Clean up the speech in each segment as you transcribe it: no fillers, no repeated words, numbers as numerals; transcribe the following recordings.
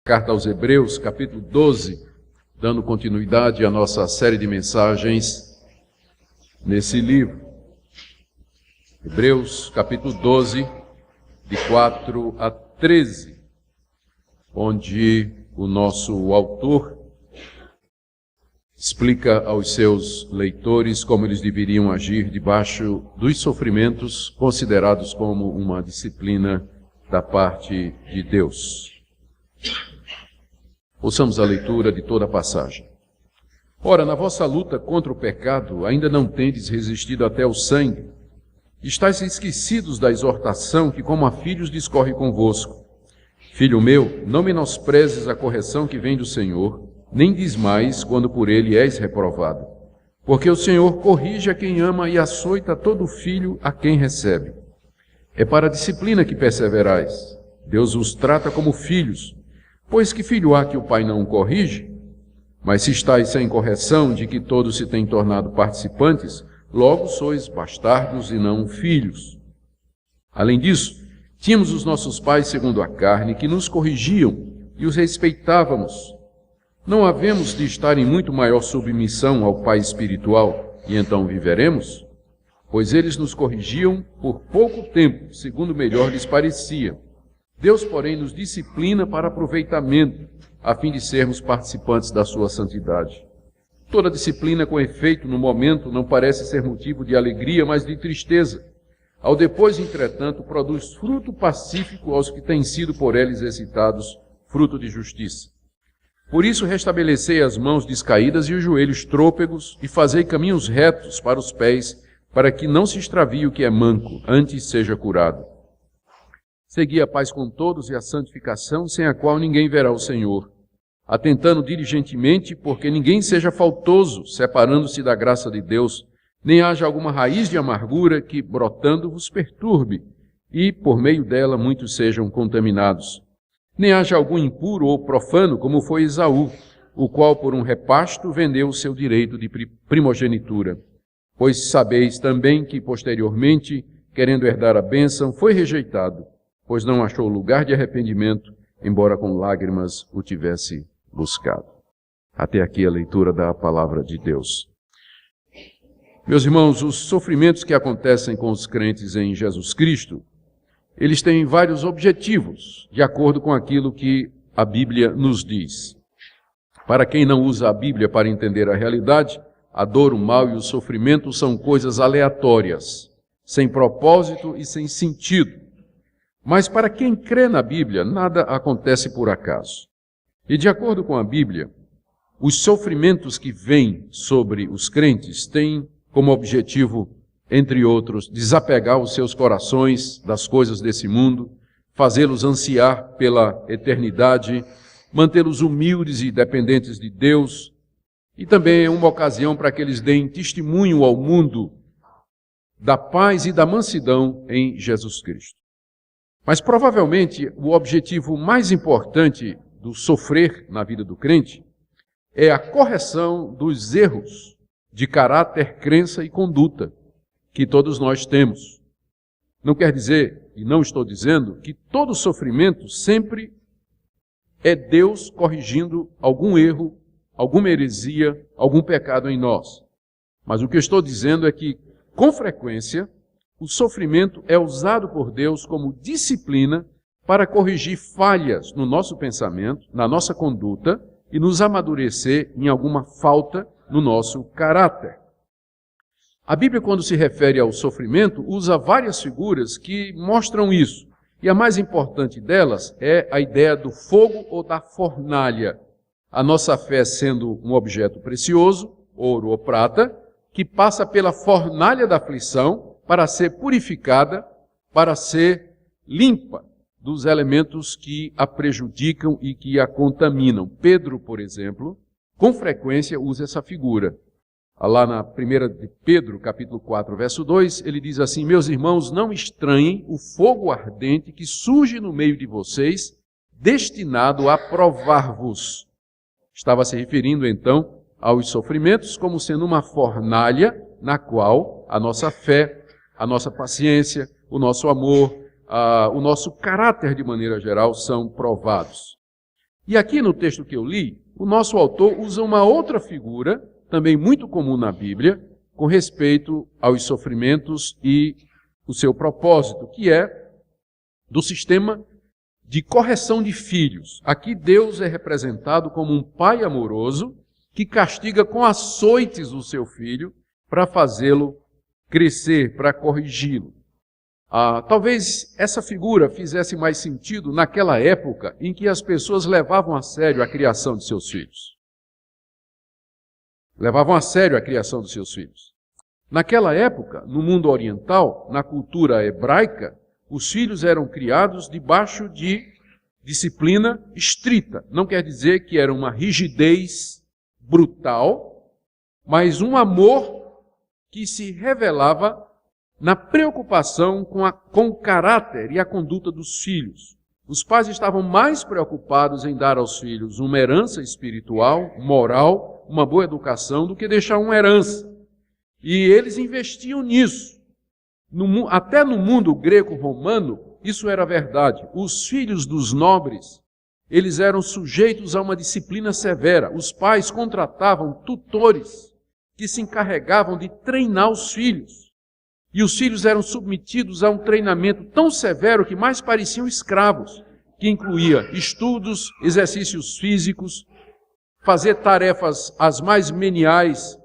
Carta aos Hebreus, capítulo 12, dando continuidade à nossa série de mensagens nesse livro. Hebreus, capítulo 12, de 4 a 13, onde o nosso autor explica aos seus leitores como eles deveriam agir debaixo dos sofrimentos considerados como uma disciplina da parte de Deus. Ouçamos a leitura de toda a passagem. Ora, na vossa luta contra o pecado, ainda não tendes resistido até o sangue. Estais esquecidos da exortação que, como a filhos, discorre convosco. Filho meu, não menosprezes a correção que vem do Senhor, nem desmais quando por ele és reprovado. Porque o Senhor corrige a quem ama e açoita todo filho a quem recebe. É para a disciplina que perseverais. Deus os trata como filhos. Pois que filho há que o pai não o corrige? Mas se estáis sem correção de que todos se têm tornado participantes, logo sois bastardos e não filhos. Além disso, tínhamos os nossos pais segundo a carne, que nos corrigiam e os respeitávamos. Não havemos de estar em muito maior submissão ao Pai espiritual, e então viveremos? Pois eles nos corrigiam por pouco tempo, segundo melhor lhes parecia. Deus, porém, nos disciplina para aproveitamento, a fim de sermos participantes da sua santidade. Toda disciplina com efeito no momento não parece ser motivo de alegria, mas de tristeza. Ao depois, entretanto, produz fruto pacífico aos que têm sido por ela exercitados, fruto de justiça. Por isso restabelecei as mãos descaídas e os joelhos trôpegos, e fazei caminhos retos para os pés, para que não se extravie o que é manco, antes seja curado. Segui a paz com todos e a santificação, sem a qual ninguém verá o Senhor, atentando diligentemente, porque ninguém seja faltoso, separando-se da graça de Deus, nem haja alguma raiz de amargura que, brotando, vos perturbe, e, por meio dela, muitos sejam contaminados. Nem haja algum impuro ou profano, como foi Esaú, o qual, por um repasto, vendeu o seu direito de primogenitura. Pois sabeis também que, posteriormente, querendo herdar a bênção, foi rejeitado, pois não achou lugar de arrependimento, embora com lágrimas o tivesse buscado. Até aqui a leitura da palavra de Deus. Meus irmãos, os sofrimentos que acontecem com os crentes em Jesus Cristo, eles têm vários objetivos, de acordo com aquilo que a Bíblia nos diz. Para quem não usa a Bíblia para entender a realidade, a dor, o mal e o sofrimento são coisas aleatórias, sem propósito e sem sentido. Mas para quem crê na Bíblia, nada acontece por acaso. E de acordo com a Bíblia, os sofrimentos que vêm sobre os crentes têm como objetivo, entre outros, desapegar os seus corações das coisas desse mundo, fazê-los ansiar pela eternidade, mantê-los humildes e dependentes de Deus, e também é uma ocasião para que eles deem testemunho ao mundo da paz e da mansidão em Jesus Cristo. Mas provavelmente o objetivo mais importante do sofrer na vida do crente é a correção dos erros de caráter, crença e conduta que todos nós temos. Não quer dizer, e não estou dizendo, que todo sofrimento sempre é Deus corrigindo algum erro, alguma heresia, algum pecado em nós. Mas o que eu estou dizendo é que, com frequência, o sofrimento é usado por Deus como disciplina para corrigir falhas no nosso pensamento, na nossa conduta e nos amadurecer em alguma falta no nosso caráter. A Bíblia, quando se refere ao sofrimento, usa várias figuras que mostram isso. E a mais importante delas é a ideia do fogo ou da fornalha. A nossa fé sendo um objeto precioso, ouro ou prata, que passa pela fornalha da aflição, para ser purificada, para ser limpa dos elementos que a prejudicam e que a contaminam. Pedro, por exemplo, com frequência usa essa figura. Lá na 1 de Pedro, capítulo 4, verso 2, ele diz assim: meus irmãos, não estranhem o fogo ardente que surge no meio de vocês, destinado a provar-vos. Estava se referindo, então, aos sofrimentos como sendo uma fornalha na qual a nossa fé, a nossa paciência, o nosso amor, o nosso caráter de maneira geral são provados. E aqui no texto que eu li, o nosso autor usa uma outra figura, também muito comum na Bíblia, com respeito aos sofrimentos e o seu propósito, que é do sistema de correção de filhos. Aqui Deus é representado como um pai amoroso que castiga com açoites o seu filho para fazê-lo crescer, para corrigi-lo. Talvez essa figura fizesse mais sentido naquela época em que as pessoas levavam a sério a criação de seus filhos. Levavam a sério a criação dos seus filhos. Naquela época, no mundo oriental, na cultura hebraica, os filhos eram criados debaixo de disciplina estrita. Não quer dizer que era uma rigidez brutal, mas um amor que se revelava na preocupação com o caráter e a conduta dos filhos. Os pais estavam mais preocupados em dar aos filhos uma herança espiritual, moral, uma boa educação, do que deixar uma herança. E eles investiam nisso. Até no mundo greco-romano, isso era verdade. Os filhos dos nobres, eles eram sujeitos a uma disciplina severa. Os pais contratavam tutores que se encarregavam de treinar os filhos. E os filhos eram submetidos a um treinamento tão severo que mais pareciam escravos, que incluía estudos, exercícios físicos, fazer tarefas as mais meniais,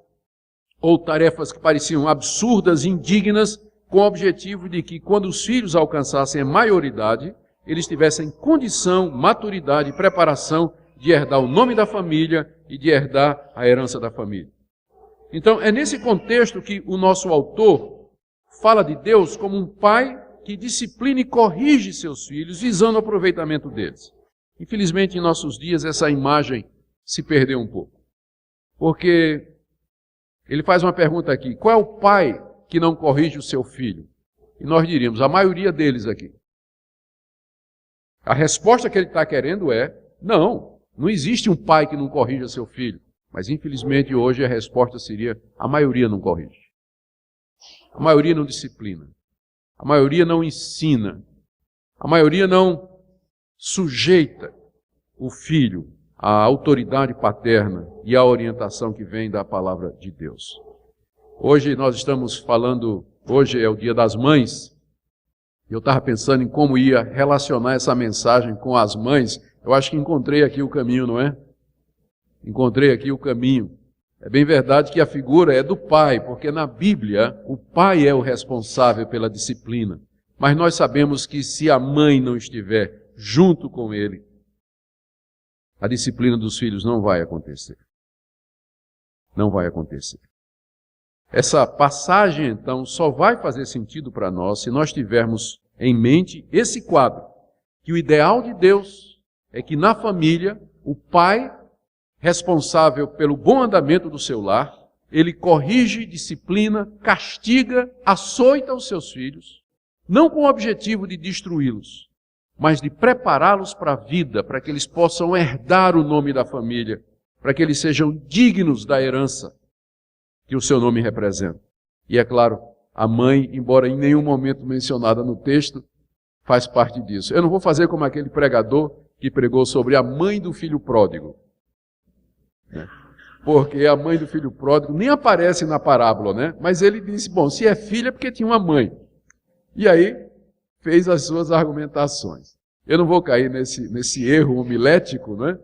ou tarefas que pareciam absurdas, indignas, com o objetivo de que, quando os filhos alcançassem a maioridade, eles tivessem condição, maturidade e preparação de herdar o nome da família e de herdar a herança da família. Então, é nesse contexto que o nosso autor fala de Deus como um pai que disciplina e corrige seus filhos, visando o aproveitamento deles. Infelizmente, em nossos dias, essa imagem se perdeu um pouco. Porque ele faz uma pergunta aqui: qual é o pai que não corrige o seu filho? E nós diríamos, a maioria deles aqui. A resposta que ele está querendo é, não existe um pai que não corrija seu filho. Mas infelizmente hoje a resposta seria, a maioria não corrige. A maioria não disciplina. A maioria não ensina. A maioria não sujeita o filho à autoridade paterna e à orientação que vem da palavra de Deus. Hoje nós estamos falando, hoje é o Dia das Mães. Eu estava pensando em como ia relacionar essa mensagem com as mães. Eu acho que encontrei aqui o caminho, não é? Encontrei aqui o caminho. É bem verdade que a figura é do pai, porque na Bíblia o pai é o responsável pela disciplina. Mas nós sabemos que se a mãe não estiver junto com ele, a disciplina dos filhos não vai acontecer. Não vai acontecer. Essa passagem, então, só vai fazer sentido para nós se nós tivermos em mente esse quadro, que o ideal de Deus é que na família, o pai, responsável pelo bom andamento do seu lar, ele corrige, disciplina, castiga, açoita os seus filhos, não com o objetivo de destruí-los, mas de prepará-los para a vida, para que eles possam herdar o nome da família, para que eles sejam dignos da herança que o seu nome representa. E é claro, a mãe, embora em nenhum momento mencionada no texto, faz parte disso. Eu não vou fazer como aquele pregador que pregou sobre a mãe do filho pródigo. Porque a mãe do filho pródigo nem aparece na parábola, né? Mas ele disse, bom, se é filha é porque tinha uma mãe. E aí fez as suas argumentações. Eu não vou cair nesse erro homilético, né?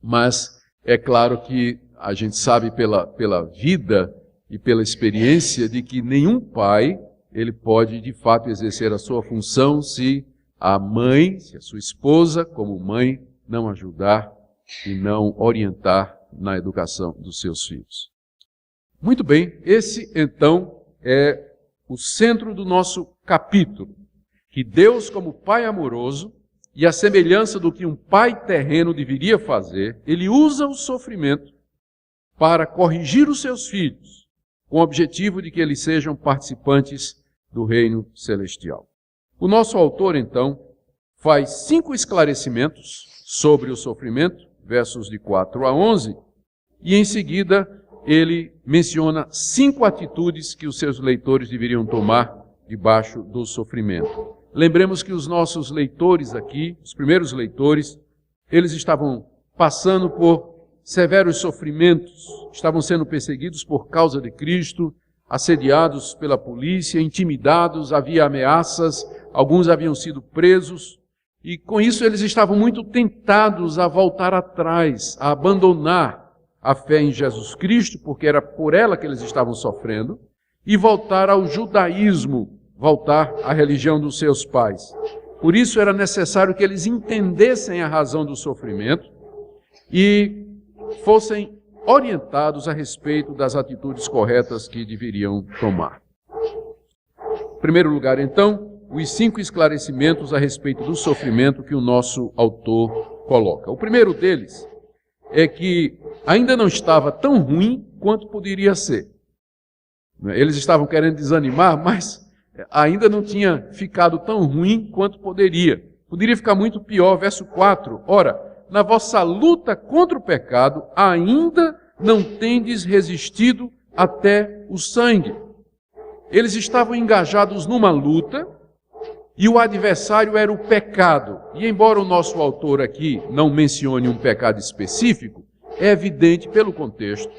Mas é claro que a gente sabe pela vida e pela experiência de que nenhum pai, ele pode de fato exercer a sua função se a mãe, se a sua esposa, como mãe, não ajudar e não orientar na educação dos seus filhos. Muito bem, esse então é o centro do nosso capítulo, que Deus, como Pai amoroso, e a semelhança do que um pai terreno deveria fazer, ele usa o sofrimento para corrigir os seus filhos, com o objetivo de que eles sejam participantes do reino celestial. O nosso autor, então, faz 5 esclarecimentos sobre o sofrimento, versos de 4 a 11, e em seguida ele menciona 5 atitudes que os seus leitores deveriam tomar debaixo do sofrimento. Lembremos que os nossos leitores aqui, os primeiros leitores, eles estavam passando por severos sofrimentos, estavam sendo perseguidos por causa de Cristo, assediados pela polícia, intimidados, havia ameaças, alguns haviam sido presos, e com isso eles estavam muito tentados a voltar atrás, a abandonar a fé em Jesus Cristo, porque era por ela que eles estavam sofrendo, e voltar ao judaísmo, voltar à religião dos seus pais. Por isso era necessário que eles entendessem a razão do sofrimento e fossem orientados a respeito das atitudes corretas que deveriam tomar. Em primeiro lugar, então, os 5 esclarecimentos a respeito do sofrimento que o nosso autor coloca. O primeiro deles é que ainda não estava tão ruim quanto poderia ser. Eles estavam querendo desanimar, mas ainda não tinha ficado tão ruim quanto poderia. Poderia ficar muito pior. Verso 4. Ora, na vossa luta contra o pecado, ainda não tendes resistido até o sangue. Eles estavam engajados numa luta e o adversário era o pecado. E embora o nosso autor aqui não mencione um pecado específico, é evidente pelo contexto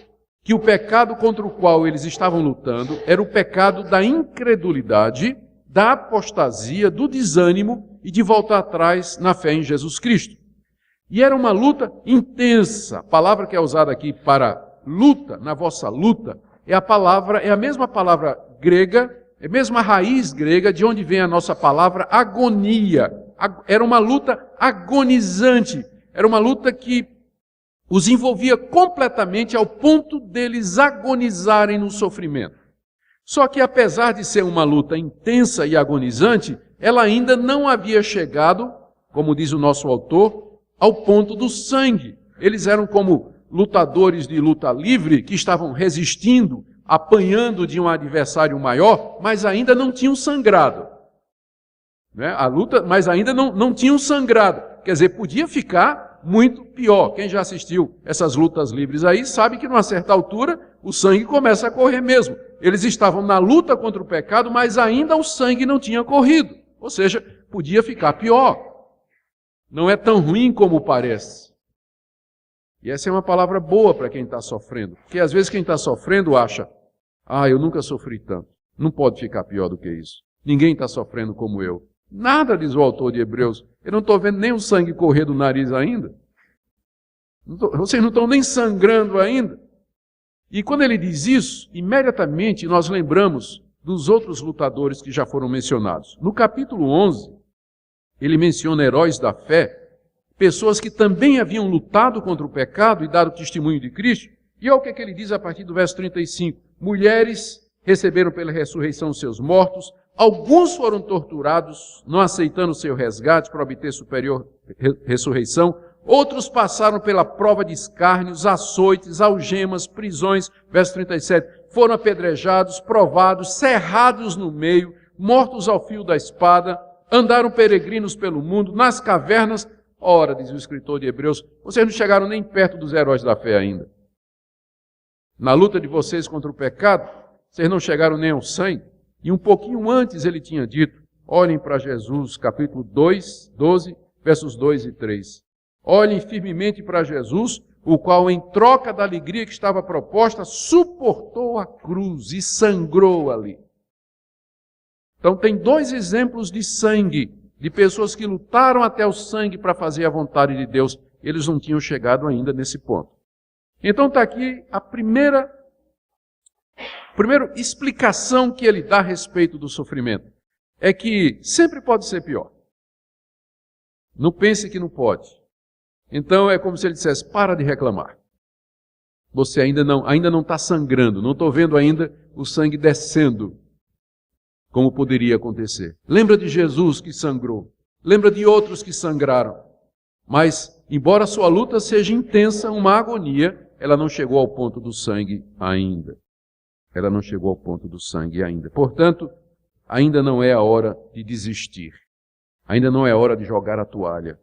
que o pecado contra o qual eles estavam lutando era o pecado da incredulidade, da apostasia, do desânimo e de voltar atrás na fé em Jesus Cristo. E era uma luta intensa. A palavra que é usada aqui para luta, na vossa luta, é a mesma palavra grega, é a mesma raiz grega de onde vem a nossa palavra agonia. Era uma luta agonizante, era uma luta que os envolvia completamente ao ponto deles agonizarem no sofrimento. Só que apesar de ser uma luta intensa e agonizante, ela ainda não havia chegado, como diz o nosso autor, ao ponto do sangue. Eles eram como lutadores de luta livre que estavam resistindo, apanhando de um adversário maior, mas ainda não tinham sangrado. A luta, mas ainda não tinham sangrado. Quer dizer, podia ficar muito pior. Quem já assistiu essas lutas livres aí sabe que numa certa altura o sangue começa a correr mesmo. Eles estavam na luta contra o pecado, mas ainda o sangue não tinha corrido. Ou seja, podia ficar pior. Não é tão ruim como parece. E essa é uma palavra boa para quem está sofrendo. Porque às vezes quem está sofrendo acha, eu nunca sofri tanto. Não pode ficar pior do que isso. Ninguém está sofrendo como eu. Nada, diz o autor de Hebreus. Eu não estou vendo nem o sangue correr do nariz ainda. Vocês não estão nem sangrando ainda. E quando ele diz isso, imediatamente nós lembramos dos outros lutadores que já foram mencionados. No capítulo 11, ele menciona heróis da fé, pessoas que também haviam lutado contra o pecado e dado testemunho de Cristo. E olha o que ele diz a partir do verso 35. Mulheres receberam pela ressurreição seus mortos, alguns foram torturados, não aceitando seu resgate para obter superior ressurreição. Outros passaram pela prova de escárnios, açoites, algemas, prisões. Verso 37. Foram apedrejados, provados, cerrados no meio, mortos ao fio da espada, andaram peregrinos pelo mundo, nas cavernas. Ora, diz o escritor de Hebreus, vocês não chegaram nem perto dos heróis da fé ainda. Na luta de vocês contra o pecado, vocês não chegaram nem ao sangue. E um pouquinho antes ele tinha dito, olhem para Jesus, capítulo 2, 12, versos 2 e 3. Olhem firmemente para Jesus, o qual em troca da alegria que estava proposta, suportou a cruz e sangrou ali. Então tem 2 exemplos de sangue, de pessoas que lutaram até o sangue para fazer a vontade de Deus. Eles não tinham chegado ainda nesse ponto. Então está aqui a primeira explicação que ele dá a respeito do sofrimento. É que sempre pode ser pior. Não pense que não pode. Então é como se ele dissesse, para de reclamar. Você ainda não está sangrando, não estou vendo ainda o sangue descendo, como poderia acontecer. Lembra de Jesus que sangrou. Lembra de outros que sangraram. Mas, embora a sua luta seja intensa, uma agonia, ela não chegou ao ponto do sangue ainda. Ela não chegou ao ponto do sangue ainda. Portanto, ainda não é a hora de desistir. Ainda não é a hora de jogar a toalha,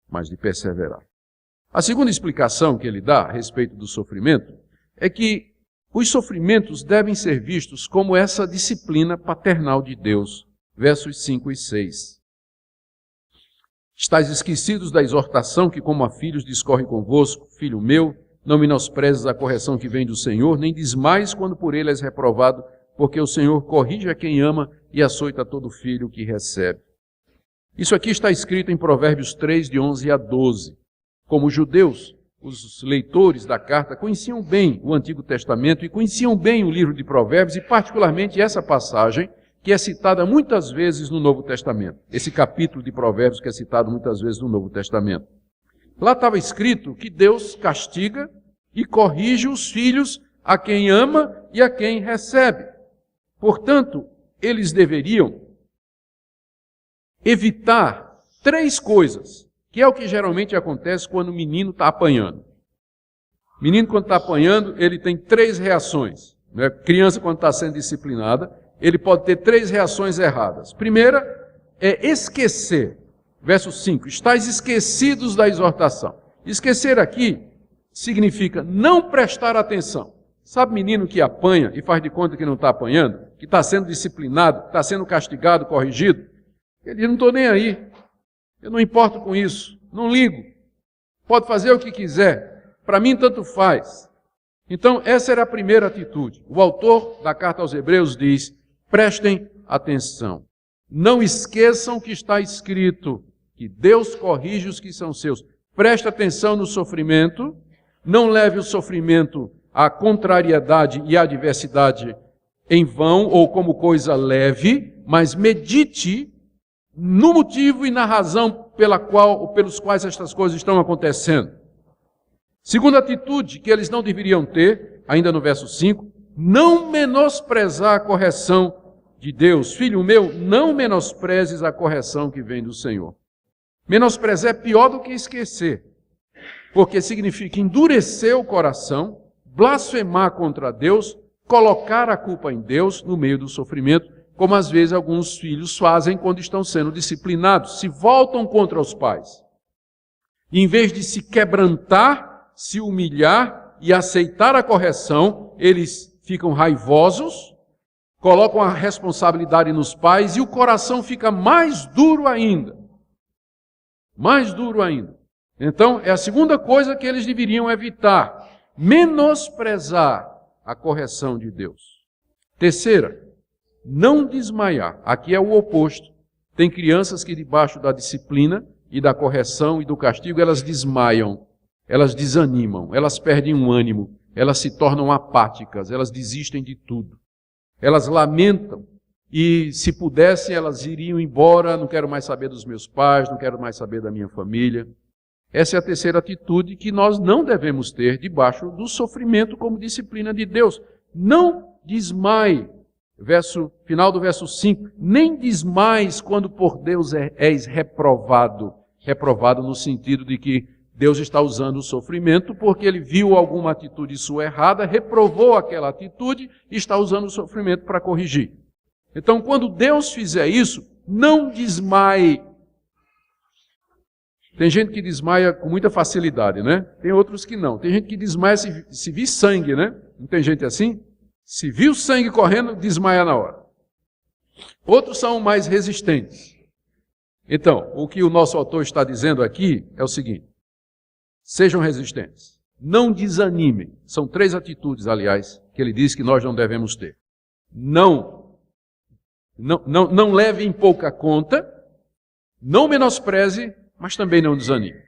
mas de perseverar. A segunda explicação que ele dá a respeito do sofrimento é que os sofrimentos devem ser vistos como essa disciplina paternal de Deus. Versos 5 e 6. Estais esquecidos da exortação que, como a filhos, discorre convosco. Filho meu, não menosprezes a correção que vem do Senhor, nem desmais quando por ele és reprovado, porque o Senhor corrige a quem ama e açoita todo filho que recebe. Isso aqui está escrito em Provérbios 3, de 11 a 12. Como judeus, os leitores da carta conheciam bem o Antigo Testamento e conheciam bem o livro de Provérbios, e particularmente essa passagem, que é citada muitas vezes no Novo Testamento. Esse capítulo de Provérbios que é citado muitas vezes no Novo Testamento. Lá estava escrito que Deus castiga e corrige os filhos a quem ama e a quem recebe. Portanto, eles deveriam evitar 3 coisas, que é o que geralmente acontece quando o menino está apanhando. O menino, quando está apanhando, ele tem 3 reações. Né? Criança, quando está sendo disciplinada, ele pode ter 3 reações erradas. Primeira é esquecer. Verso 5, estais esquecidos da exortação. Esquecer aqui significa não prestar atenção. Sabe menino que apanha e faz de conta que não está apanhando? Que está sendo disciplinado, está sendo castigado, corrigido? Ele diz, não estou nem aí. Eu não importo com isso. Não ligo. Pode fazer o que quiser. Para mim, tanto faz. Então, essa era a primeira atitude. O autor da carta aos Hebreus diz, prestem atenção. Não esqueçam que está escrito que Deus corrige os que são seus. Preste atenção no sofrimento. Não leve o sofrimento à contrariedade e à adversidade em vão ou como coisa leve, mas medite no motivo e na razão pelos quais estas coisas estão acontecendo. Segunda atitude que eles não deveriam ter, ainda no verso 5, não menosprezar a correção de Deus. Filho meu, não menosprezes a correção que vem do Senhor. Menosprezar é pior do que esquecer, porque significa endurecer o coração, blasfemar contra Deus, colocar a culpa em Deus no meio do sofrimento, como às vezes alguns filhos fazem quando estão sendo disciplinados, se voltam contra os pais. E em vez de se quebrantar, se humilhar e aceitar a correção, eles ficam raivosos, colocam a responsabilidade nos pais e o coração fica mais duro ainda. Mais duro ainda. Então, é a segunda coisa que eles deveriam evitar. Menosprezar a correção de Deus. Terceira, não desmaiar. Aqui é o oposto. Tem crianças que debaixo da disciplina e da correção e do castigo, elas desmaiam, elas desanimam, elas perdem o ânimo, elas se tornam apáticas, elas desistem de tudo. Elas lamentam e, se pudessem, elas iriam embora, não quero mais saber dos meus pais, não quero mais saber da minha família. Essa é a terceira atitude que nós não devemos ter debaixo do sofrimento como disciplina de Deus. Não desmaie. Final do verso 5. Nem desmais quando por Deus és reprovado. Reprovado no sentido de que Deus está usando o sofrimento porque Ele viu alguma atitude sua errada, reprovou aquela atitude e está usando o sofrimento para corrigir. Então, quando Deus fizer isso, não desmaie. Tem gente que desmaia com muita facilidade, né? Tem outros que não. Tem gente que desmaia se vir sangue, né? Não tem gente assim? Se viu sangue correndo, desmaia na hora. Outros são mais resistentes. Então, o que o nosso autor está dizendo aqui é o seguinte. Sejam resistentes. Não desanimem. São 3 atitudes, aliás, que ele diz que nós não devemos ter. Não leve em pouca conta, não menospreze, mas também não desanime.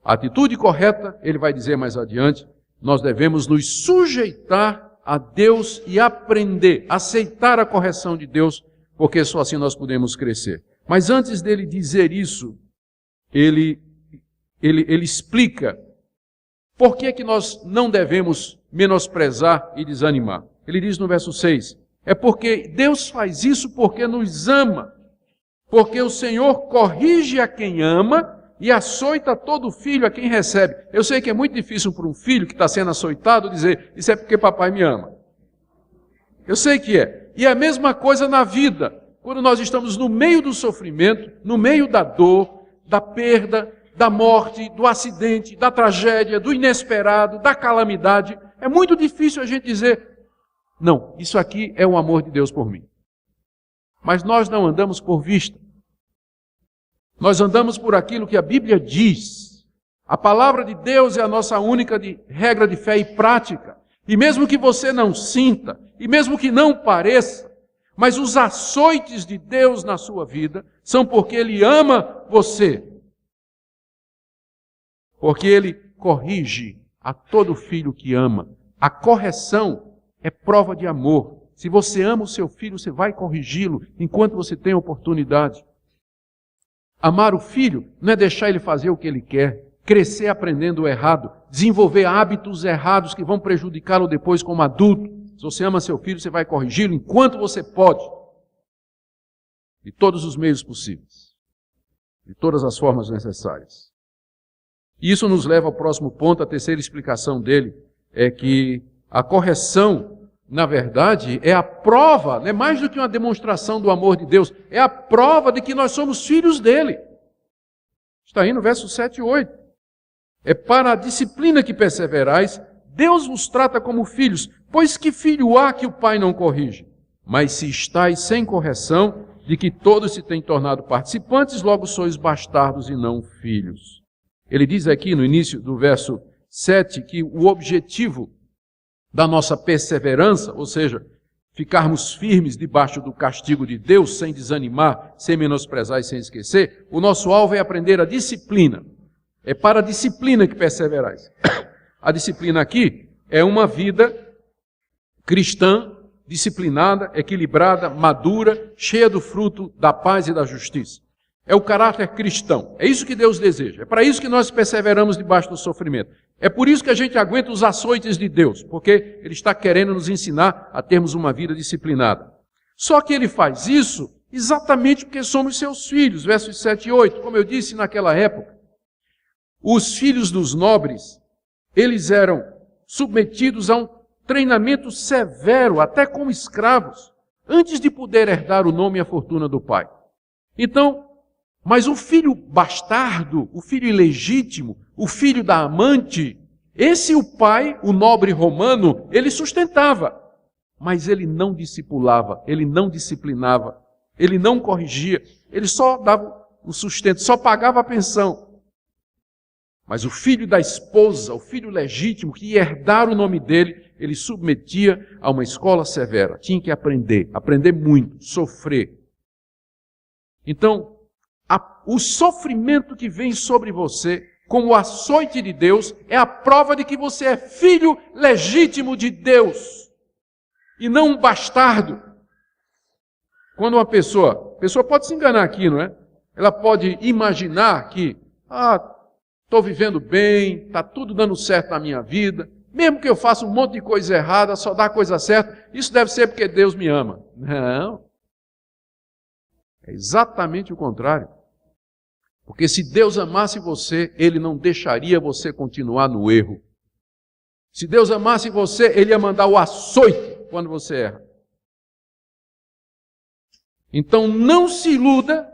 A atitude correta, ele vai dizer mais adiante, nós devemos nos sujeitar a Deus e aprender, aceitar a correção de Deus, porque só assim nós podemos crescer. Mas antes dele dizer isso, ele explica por que é que nós não devemos menosprezar e desanimar. Ele diz no verso 6, é porque Deus faz isso porque nos ama, porque o Senhor corrige a quem ama e açoita todo filho a quem recebe. Eu sei que é muito difícil para um filho que está sendo açoitado dizer, isso é porque papai me ama. Eu sei que é. E é a mesma coisa na vida. Quando nós estamos no meio do sofrimento, no meio da dor, da perda, da morte, do acidente, da tragédia, do inesperado, da calamidade, é muito difícil a gente dizer, não, isso aqui é o amor de Deus por mim. Mas nós não andamos por vista. Nós andamos por aquilo que a Bíblia diz. A palavra de Deus é a nossa única regra de fé e prática. E mesmo que você não sinta, e mesmo que não pareça, mas os açoites de Deus na sua vida são porque Ele ama você. Porque Ele corrige a todo filho que ama. A correção é prova de amor. Se você ama o seu filho, você vai corrigi-lo enquanto você tem oportunidade. Amar o filho não é deixar ele fazer o que ele quer, crescer aprendendo o errado, desenvolver hábitos errados que vão prejudicá-lo depois como adulto. Se você ama seu filho, você vai corrigi-lo enquanto você pode. De todos os meios possíveis. De todas as formas necessárias. E isso nos leva ao próximo ponto, a terceira explicação dele, é que a correção, na verdade, é a prova, não é mais do que uma demonstração do amor de Deus, é a prova de que nós somos filhos dele. Está aí no verso 7 e 8. É para a disciplina que perseverais, Deus vos trata como filhos, pois que filho há que o pai não corrige? Mas se estáis sem correção, de que todos se têm tornado participantes, logo sois bastardos e não filhos. Ele diz aqui no início do verso 7 que o objetivo da nossa perseverança, ou seja, ficarmos firmes debaixo do castigo de Deus, sem desanimar, sem menosprezar e sem esquecer, o nosso alvo é aprender a disciplina. É para a disciplina que perseverais. A disciplina aqui é uma vida cristã, disciplinada, equilibrada, madura, cheia do fruto da paz e da justiça. É o caráter cristão. É isso que Deus deseja. É para isso que nós perseveramos debaixo do sofrimento. É por isso que a gente aguenta os açoites de Deus, porque Ele está querendo nos ensinar a termos uma vida disciplinada. Só que Ele faz isso exatamente porque somos seus filhos. Versos 7 e 8. Como eu disse naquela época, os filhos dos nobres, eles eram submetidos a um treinamento severo, até como escravos, antes de poder herdar o nome e a fortuna do pai. Então, mas o filho bastardo, o filho ilegítimo, o filho da amante, esse o pai, o nobre romano, ele sustentava, mas ele não discipulava, ele não disciplinava, ele não corrigia, ele só dava o sustento, só pagava a pensão. Mas o filho da esposa, o filho legítimo, que ia herdar o nome dele, ele submetia a uma escola severa. Tinha que aprender muito, sofrer. Então, o sofrimento que vem sobre você, como o açoite de Deus, é a prova de que você é filho legítimo de Deus, e não um bastardo. Quando uma pessoa pode se enganar aqui, não é? Ela pode imaginar que, estou vivendo bem, está tudo dando certo na minha vida, mesmo que eu faça um monte de coisa errada, só dá coisa certa, isso deve ser porque Deus me ama. Não. É exatamente o contrário. Porque se Deus amasse você, Ele não deixaria você continuar no erro. Se Deus amasse você, Ele ia mandar o açoite quando você erra. Então não se iluda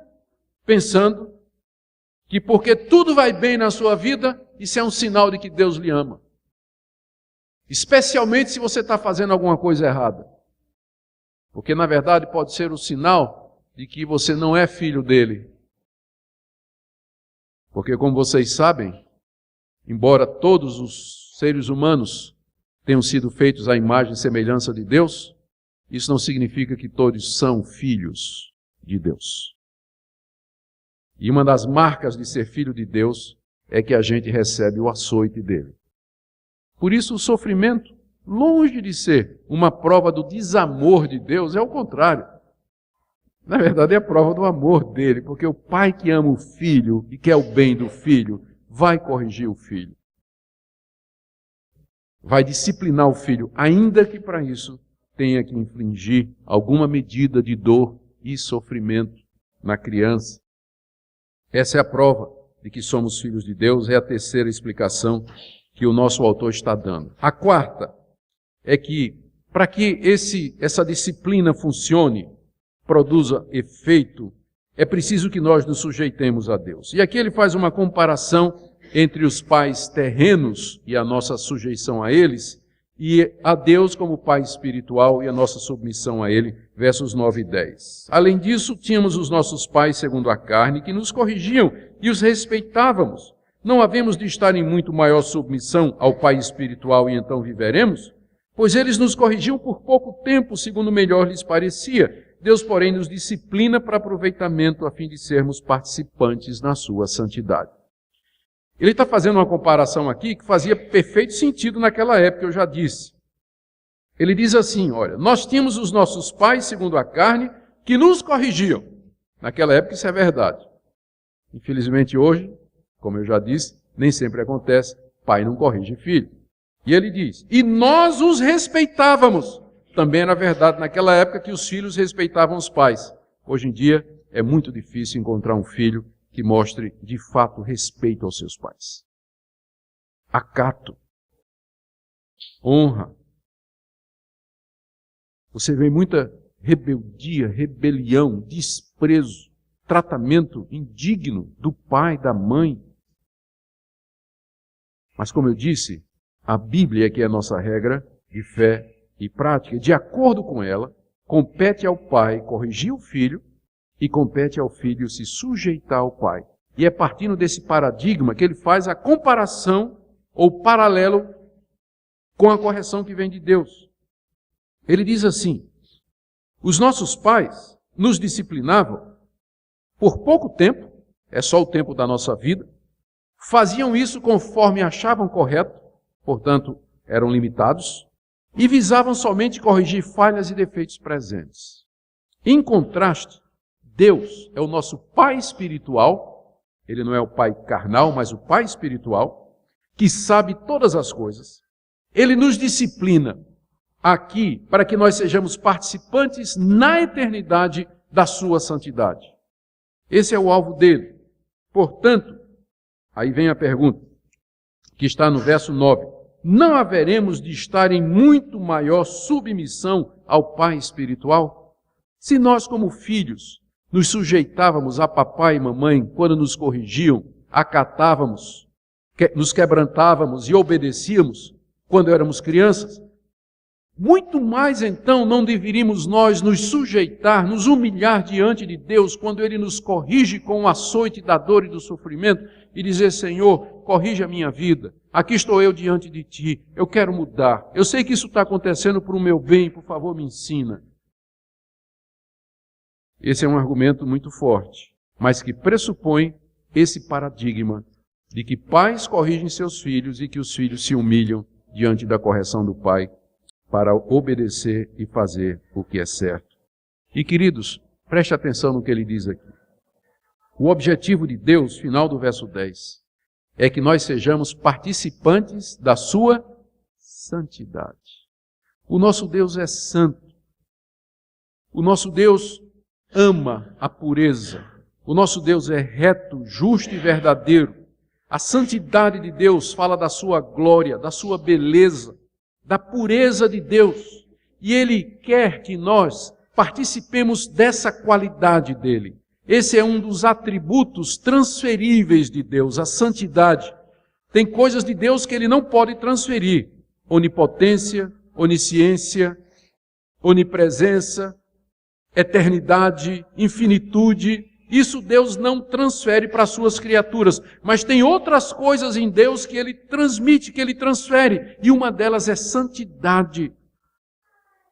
pensando que porque tudo vai bem na sua vida, isso é um sinal de que Deus lhe ama. Especialmente se você está fazendo alguma coisa errada. Porque na verdade pode ser o sinal de que você não é filho dele. Porque como vocês sabem, embora todos os seres humanos tenham sido feitos à imagem e semelhança de Deus, isso não significa que todos são filhos de Deus. E uma das marcas de ser filho de Deus é que a gente recebe o açoite dele. Por isso o sofrimento, longe de ser uma prova do desamor de Deus, é o contrário. Na verdade é a prova do amor dele, porque o pai que ama o filho e quer o bem do filho, vai corrigir o filho. Vai disciplinar o filho, ainda que para isso tenha que infligir alguma medida de dor e sofrimento na criança. Essa é a prova de que somos filhos de Deus, é a terceira explicação que o nosso autor está dando. A quarta é que, para que essa disciplina funcione, produza efeito, é preciso que nós nos sujeitemos a Deus. E aqui ele faz uma comparação entre os pais terrenos e a nossa sujeição a eles, e a Deus como Pai espiritual e a nossa submissão a Ele, versos 9 e 10. Além disso, tínhamos os nossos pais segundo a carne, que nos corrigiam e os respeitávamos. Não havemos de estar em muito maior submissão ao Pai espiritual e então viveremos? Pois eles nos corrigiam por pouco tempo, segundo melhor lhes parecia. Deus, porém, nos disciplina para aproveitamento, a fim de sermos participantes na sua santidade. Ele está fazendo uma comparação aqui que fazia perfeito sentido naquela época, eu já disse. Ele diz assim, olha, nós tínhamos os nossos pais, segundo a carne, que nos corrigiam. Naquela época isso é verdade. Infelizmente hoje, como eu já disse, nem sempre acontece, pai não corrige filho. E ele diz, e nós os respeitávamos. Também era verdade naquela época que os filhos respeitavam os pais. Hoje em dia é muito difícil encontrar um filho que mostre de fato respeito aos seus pais. Acato. Honra. Você vê muita rebeldia, rebelião, desprezo, tratamento indigno do pai, da mãe. Mas como eu disse, a Bíblia, que é a nossa regra de fé e prática, de acordo com ela, compete ao pai corrigir o filho e compete ao filho se sujeitar ao pai. E é partindo desse paradigma que ele faz a comparação ou paralelo com a correção que vem de Deus. Ele diz assim, os nossos pais nos disciplinavam por pouco tempo, é só o tempo da nossa vida, faziam isso conforme achavam correto, portanto, eram limitados, e visavam somente corrigir falhas e defeitos presentes. Em contraste, Deus é o nosso Pai espiritual, Ele não é o Pai carnal, mas o Pai espiritual, que sabe todas as coisas. Ele nos disciplina aqui para que nós sejamos participantes na eternidade da sua santidade. Esse é o alvo dele. Portanto, aí vem a pergunta, que está no verso 9. Não haveremos de estar em muito maior submissão ao Pai espiritual? Se nós, como filhos, nos sujeitávamos a papai e mamãe quando nos corrigiam, acatávamos, nos quebrantávamos e obedecíamos quando éramos crianças, muito mais então não deveríamos nós nos sujeitar, nos humilhar diante de Deus quando Ele nos corrige com o açoite da dor e do sofrimento e dizer, Senhor, corrige a minha vida, aqui estou eu diante de Ti, eu quero mudar, eu sei que isso está acontecendo para o meu bem, por favor me ensina. Esse é um argumento muito forte, mas que pressupõe esse paradigma de que pais corrigem seus filhos e que os filhos se humilham diante da correção do pai para obedecer e fazer o que é certo. E queridos, preste atenção no que ele diz aqui. O objetivo de Deus, final do verso 10, é que nós sejamos participantes da sua santidade. O nosso Deus é santo. O nosso Deus ama a pureza. O nosso Deus é reto, justo e verdadeiro. A santidade de Deus fala da sua glória, da sua beleza, da pureza de Deus. E Ele quer que nós participemos dessa qualidade dEle. Esse é um dos atributos transferíveis de Deus, a santidade. Tem coisas de Deus que Ele não pode transferir. Onipotência, onisciência, onipresença, eternidade, infinitude. Isso Deus não transfere para as suas criaturas. Mas tem outras coisas em Deus que Ele transmite, que Ele transfere. E uma delas é santidade.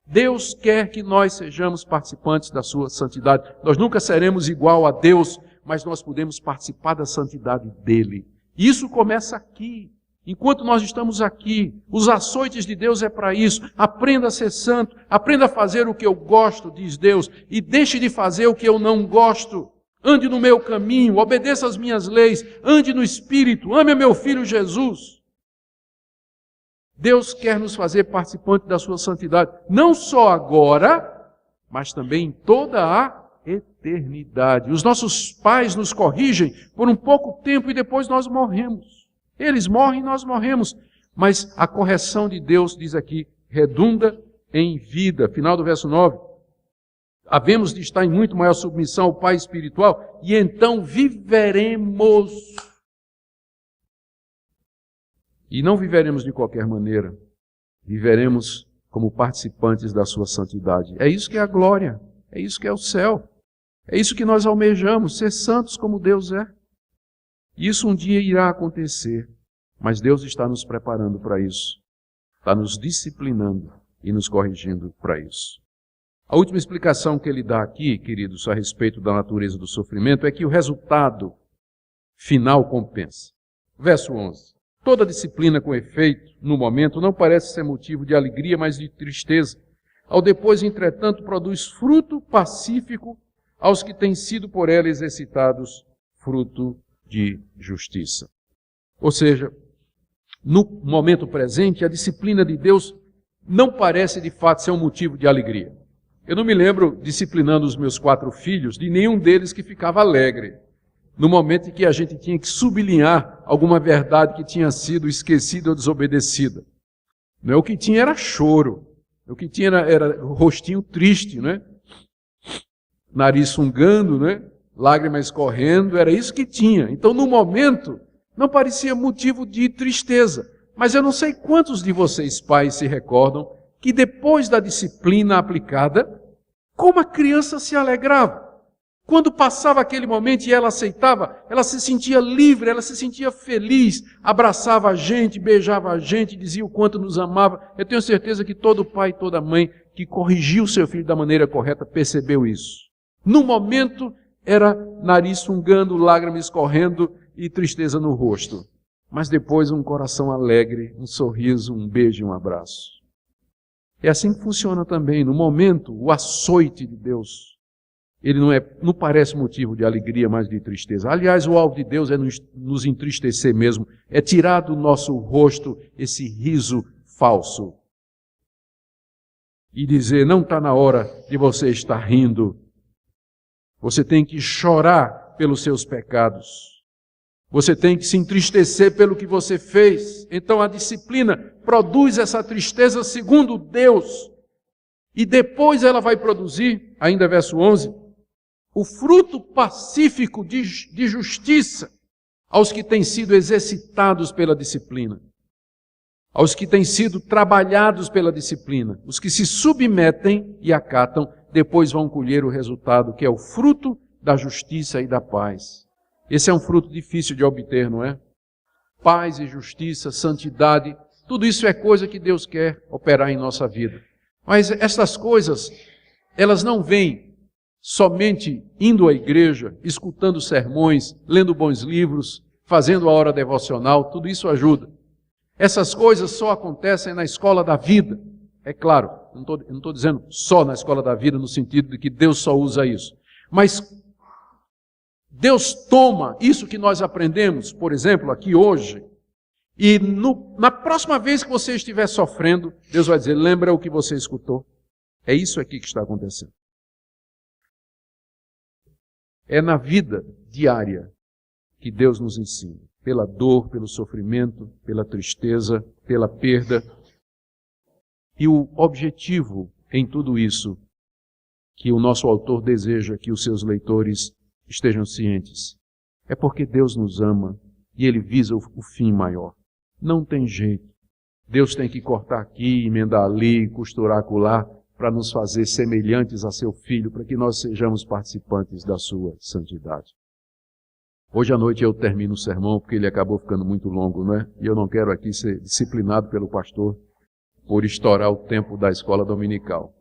Deus quer que nós sejamos participantes da sua santidade. Nós nunca seremos igual a Deus, mas nós podemos participar da santidade dEle. E isso começa aqui. Enquanto nós estamos aqui, os açoites de Deus é para isso. Aprenda a ser santo, aprenda a fazer o que eu gosto, diz Deus, e deixe de fazer o que eu não gosto. Ande no meu caminho, obedeça às minhas leis, ande no Espírito, ame a meu Filho Jesus. Deus quer nos fazer participantes da sua santidade, não só agora, mas também em toda a eternidade. Os nossos pais nos corrigem por um pouco tempo e depois nós morremos. Eles morrem e nós morremos. Mas a correção de Deus, diz aqui, redunda em vida. Final do verso 9. Havemos de estar em muito maior submissão ao Pai espiritual e então viveremos. E não viveremos de qualquer maneira. viveremos como participantes da sua santidade. É isso que é a glória, é isso que é o céu, é isso que nós almejamos, ser santos como Deus é. Isso um dia irá acontecer, mas Deus está nos preparando para isso, está nos disciplinando e nos corrigindo para isso. A última explicação que ele dá aqui, queridos, a respeito da natureza do sofrimento, é que o resultado final compensa. Verso 11. Toda disciplina com efeito, no momento, não parece ser motivo de alegria, mas de tristeza. Ao depois, entretanto, produz fruto pacífico aos que têm sido por ela exercitados, fruto de justiça. Ou seja, no momento presente, a disciplina de Deus não parece de fato ser um motivo de alegria. Eu não me lembro, disciplinando os meus 4 filhos, de nenhum deles que ficava alegre no momento em que a gente tinha que sublinhar alguma verdade que tinha sido esquecida ou desobedecida. Não é, o que tinha era choro, o que tinha era rostinho triste, né? Nariz sungando, né? Lágrimas escorrendo, era isso que tinha. Então, no momento, não parecia motivo de tristeza. Mas eu não sei quantos de vocês, pais, se recordam que depois da disciplina aplicada, como a criança se alegrava. Quando passava aquele momento e ela aceitava, ela se sentia livre, ela se sentia feliz, abraçava a gente, beijava a gente, dizia o quanto nos amava. Eu tenho certeza que todo pai e toda mãe que corrigiu seu filho da maneira correta percebeu isso. No momento era nariz sungando, lágrimas escorrendo e tristeza no rosto. Mas depois um coração alegre, um sorriso, um beijo e um abraço. É assim que funciona também. No momento, o açoite de Deus, ele não parece motivo de alegria, mas de tristeza. Aliás, o alvo de Deus é nos entristecer mesmo, é tirar do nosso rosto esse riso falso. E dizer, não está na hora de você estar rindo. Você tem que chorar pelos seus pecados. Você tem que se entristecer pelo que você fez. Então a disciplina produz essa tristeza segundo Deus. E depois ela vai produzir, ainda verso 11, o fruto pacífico de justiça aos que têm sido exercitados pela disciplina. Aos que têm sido trabalhados pela disciplina. Os que se submetem e acatam, depois vão colher o resultado, que é o fruto da justiça e da paz. Esse é um fruto difícil de obter, não é? Paz e justiça, santidade, tudo isso é coisa que Deus quer operar em nossa vida. Mas essas coisas, elas não vêm somente indo à igreja, escutando sermões, lendo bons livros, fazendo a hora devocional, tudo isso ajuda. Essas coisas só acontecem na escola da vida. É claro, não estou dizendo só na escola da vida, no sentido de que Deus só usa isso. Mas Deus toma isso que nós aprendemos, por exemplo, aqui hoje, e na próxima vez que você estiver sofrendo, Deus vai dizer, lembra o que você escutou? É isso aqui que está acontecendo. É na vida diária que Deus nos ensina, pela dor, pelo sofrimento, pela tristeza, pela perda. E o objetivo em tudo isso, que o nosso autor deseja que os seus leitores estejam cientes, é porque Deus nos ama e Ele visa o fim maior. Não tem jeito. Deus tem que cortar aqui, emendar ali, costurar acolá, para nos fazer semelhantes a seu Filho, para que nós sejamos participantes da sua santidade. Hoje à noite eu termino o sermão, porque ele acabou ficando muito longo, não é? E eu não quero aqui ser disciplinado pelo pastor por estourar o tempo da escola dominical.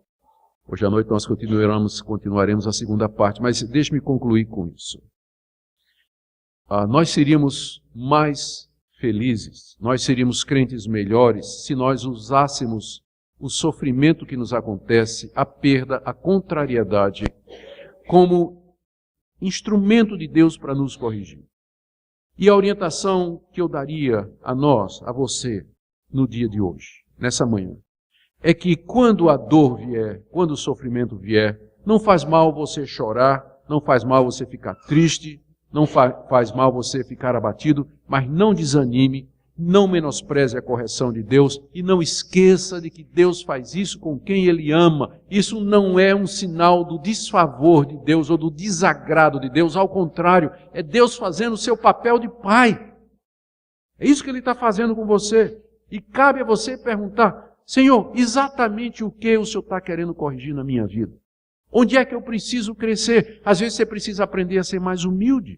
Hoje à noite nós continuaremos a segunda parte, mas deixe-me concluir com isso. Nós seríamos mais felizes, nós seríamos crentes melhores se nós usássemos o sofrimento que nos acontece, a perda, a contrariedade, como instrumento de Deus para nos corrigir. E a orientação que eu daria a nós, a você, no dia de hoje, nessa manhã, é que quando a dor vier, quando o sofrimento vier, não faz mal você chorar, não faz mal você ficar triste, não faz mal você ficar abatido, mas não desanime, não menospreze a correção de Deus e não esqueça de que Deus faz isso com quem Ele ama. Isso não é um sinal do desfavor de Deus ou do desagrado de Deus, ao contrário, é Deus fazendo o seu papel de pai. É isso que Ele está fazendo com você. E cabe a você perguntar, Senhor, exatamente o que o Senhor está querendo corrigir na minha vida? Onde é que eu preciso crescer? Às vezes você precisa aprender a ser mais humilde.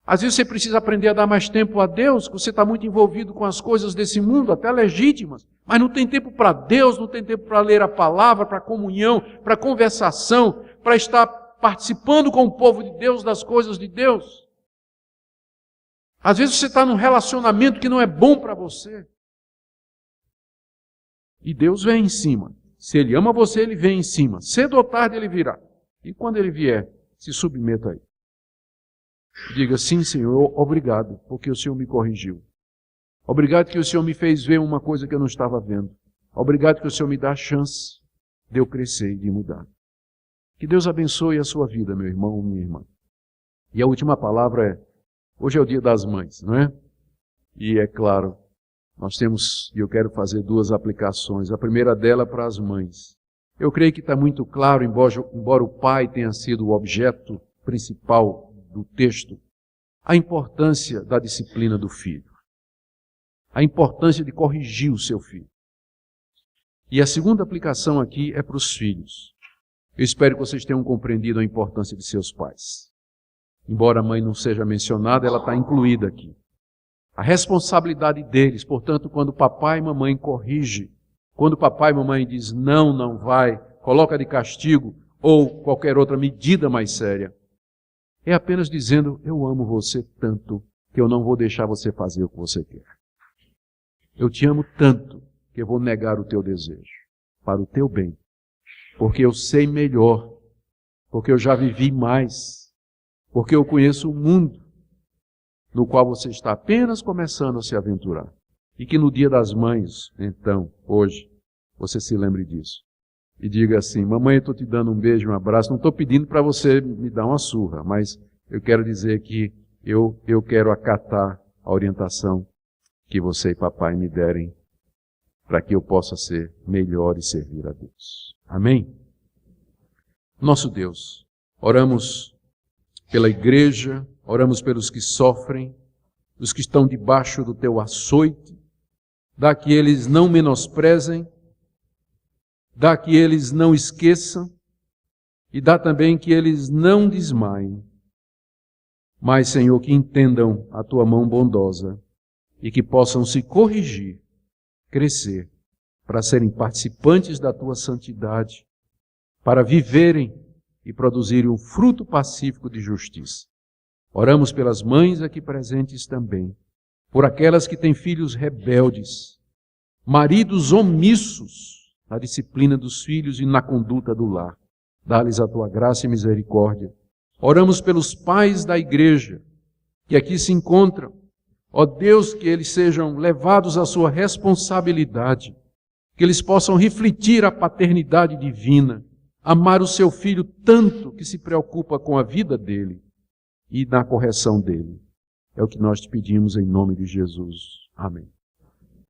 Às vezes você precisa aprender a dar mais tempo a Deus, porque você está muito envolvido com as coisas desse mundo, até legítimas, mas não tem tempo para Deus, não tem tempo para ler a palavra, para comunhão, para conversação, para estar participando com o povo de Deus das coisas de Deus. Às vezes você está num relacionamento que não é bom para você. E Deus vem em cima. Se Ele ama você, Ele vem em cima. Cedo ou tarde Ele virá. E quando Ele vier, se submeta a Ele. Diga, sim, Senhor, obrigado, porque o Senhor me corrigiu. Obrigado que o Senhor me fez ver uma coisa que eu não estava vendo. Obrigado que o Senhor me dá a chance de eu crescer e de mudar. Que Deus abençoe a sua vida, meu irmão ou minha irmã. E a última palavra é, hoje é o Dia das Mães, não é? E é claro, nós temos, e eu quero fazer duas aplicações. A primeira dela para as mães. Eu creio que está muito claro, embora o pai tenha sido o objeto principal do texto, a importância da disciplina do filho. A importância de corrigir o seu filho. E a segunda aplicação aqui é para os filhos. Eu espero que vocês tenham compreendido a importância de seus pais. Embora a mãe não seja mencionada, ela está incluída aqui. A responsabilidade deles, portanto, quando papai e mamãe corrigem, quando papai e mamãe diz não, não vai, coloca de castigo ou qualquer outra medida mais séria, é apenas dizendo, eu amo você tanto que eu não vou deixar você fazer o que você quer. Eu te amo tanto que eu vou negar o teu desejo, para o teu bem, porque eu sei melhor, porque eu já vivi mais, porque eu conheço o mundo no qual você está apenas começando a se aventurar. E que no Dia das Mães, então, hoje, você se lembre disso. E diga assim, mamãe, eu estou te dando um beijo, um abraço, não estou pedindo para você me dar uma surra, mas eu quero dizer que eu quero acatar a orientação que você e papai me derem para que eu possa ser melhor e servir a Deus. Amém? Nosso Deus, oramos pela igreja, oramos pelos que sofrem, os que estão debaixo do teu açoite, dá que eles não menosprezem, dá que eles não esqueçam e dá também que eles não desmaiem. Mas, Senhor, que entendam a tua mão bondosa e que possam se corrigir, crescer, para serem participantes da tua santidade, para viverem e produzirem um fruto pacífico de justiça. Oramos pelas mães aqui presentes também, por aquelas que têm filhos rebeldes, maridos omissos na disciplina dos filhos e na conduta do lar. Dá-lhes a tua graça e misericórdia. Oramos pelos pais da igreja que aqui se encontram. Ó Deus, que eles sejam levados à sua responsabilidade, que eles possam refletir a paternidade divina, amar o seu filho tanto que se preocupa com a vida dele e na correção dele. É o que nós te pedimos em nome de Jesus. Amém.